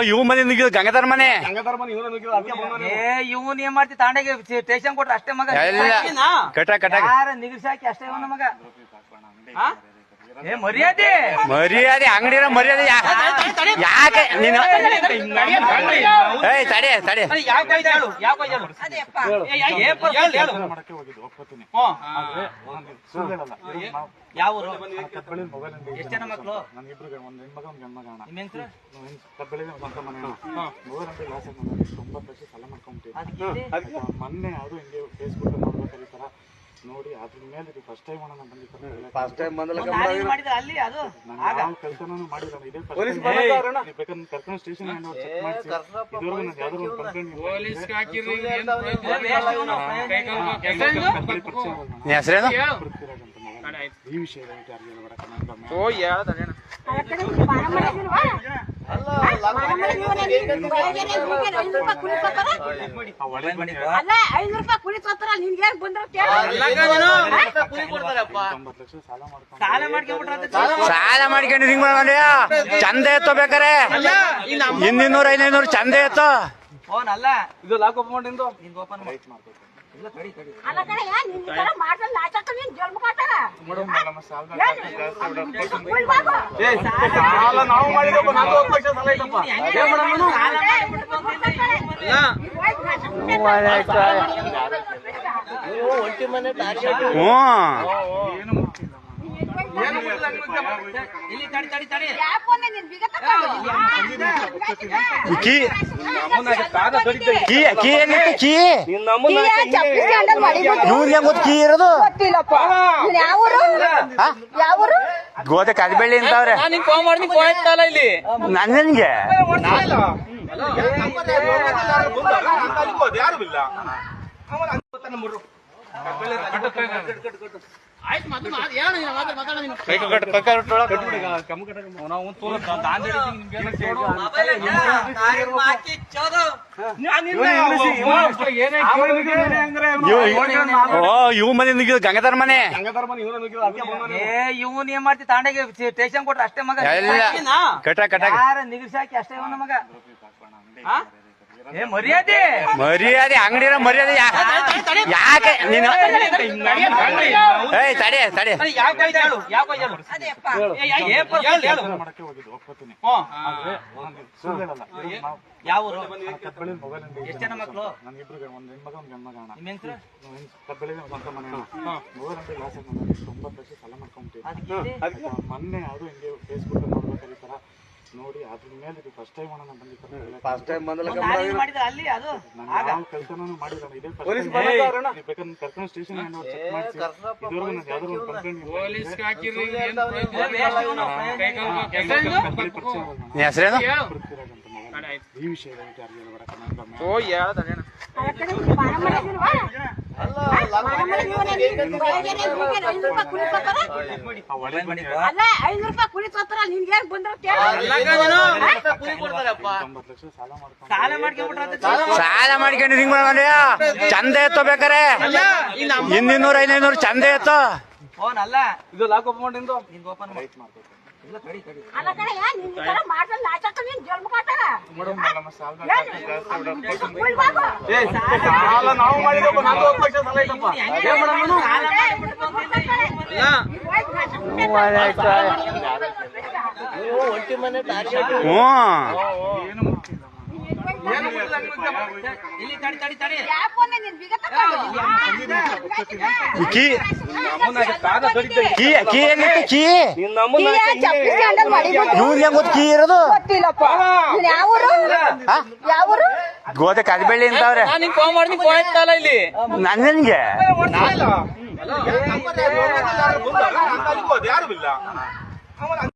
ಇವ್ ಮನೆ ಗಂಗಾಧರ್ ಮನೆ ಇವನ್ ಏನ್ ಮಾಡ್ತಿ ತಾಂಡಾಗೆ ಸ್ಟೇಷನ್ ಕೊಟ್ರ ಅಷ್ಟೇ ಮಗ ನಿಗಿಸಾಕಿ ಅಷ್ಟೇ ಇವನ ಮಗ ಮರ್ಯಾದೆ ಮರ್ಯಾದೆ ಅಂಗಡಿನ ಮರ್ಯಾದೆ ಯಾಕೆ ನೀನು ತಡೆ ತಡೆ ಯಾವ ಎಷ್ಟು ಜನ ಮಕ್ಕಳು ಮೊನ್ನೆ ಅದು ಹಿಂಗೆ ಫೇಸ್ಬುಕ್ ನೋಡ್ಬೇಕಾದ್ರೆ ತರ ನೋಡಿ ಅದ್ರ ಮೇಲೆ ಫಸ್ಟ್ ಟೈಮ್ ಅಲ್ಲಿ ಅದು ಕೆಲಸನೂ ಮಾಡಿಲ್ಲ ಇದೇ ಕರ್ಕೊಂಡು ಸ್ಟೇಷನ್ ಹೆಸರೇನು ಈ ವಿಷಯ ಸಾಲ ಮಾಡ್ಕೊಂಡು ಹಿಂಗ್ ಚಂದ ಎತ್ತೋ ಬೇಕಾರೆ 200-500 ಚಂದ ಎತ್ತೋ ಇದು ಲಾಕ್ ಓಪನ್ ಮಾಡಿಂದು ಕೀ ಇರೋದು ಗೋದೆ ಕದಿಬೆಳ್ಳಿ ಅಂತವ್ರೆ ನನ್ಗೆ ಇವ್ ಮನೆ ಗಂಗಾಧರ್ ಮನೆ ಇವನ್ ಏನ್ ಮಾಡ್ತಿ ತಾಂಡಾಗೆ ಸ್ಟೇಷನ್ ಕೊಟ್ರ ಅಷ್ಟೇ ಮಗ ನಿಗಿಸಾಕಿ ಅಷ್ಟೇ ಇವನ ಮಗ ಮರ್ಯಾದೆ ಮರ್ಯಾದೆ ಅಂಗಡಿನ ಮರ್ಯಾದೆ ಯಾಕೆ ನೀನು ತಡೆ ತಡೆ ಯಾವ ಎಷ್ಟು ಜನ ಮಕ್ಕಳು ಮೊನ್ನೆ ಅದು ಹಿಂಗೆ ಫೇಸ್ಬುಕ್ ನೋಡ್ಬೇಕಾದ್ರೆ ತರ ನೋಡಿ ಅದ್ರ ಮೇಲೆ ಫಸ್ಟ್ ಟೈಮ್ ಅಲ್ಲಿ ಅದು ಕೆಲಸನೂ ಮಾಡಿಲ್ಲ ಇದೇ ಕರ್ಕೊಂಡು ಸ್ಟೇಷನ್ ಹೆಸರೇನು ಈ ವಿಷಯ ಸಾಲ ಮಾಡ್ಕೊಂಡು ಹಿಂಗ್ ಚಂದ ಎತ್ತೋ ಬೇಕಾರೆ 200-500 ಚಂದ ಎತ್ತೋ ಇದು ಲಾಕ್ ಓಪನ್ ಮಾಡಿಂದು ಕೀ ಇರೋದು ಗೋದೆ ಕದಿಬೆಳ್ಳಿ ಅಂತವ್ರೆ ನನ್ಗೆ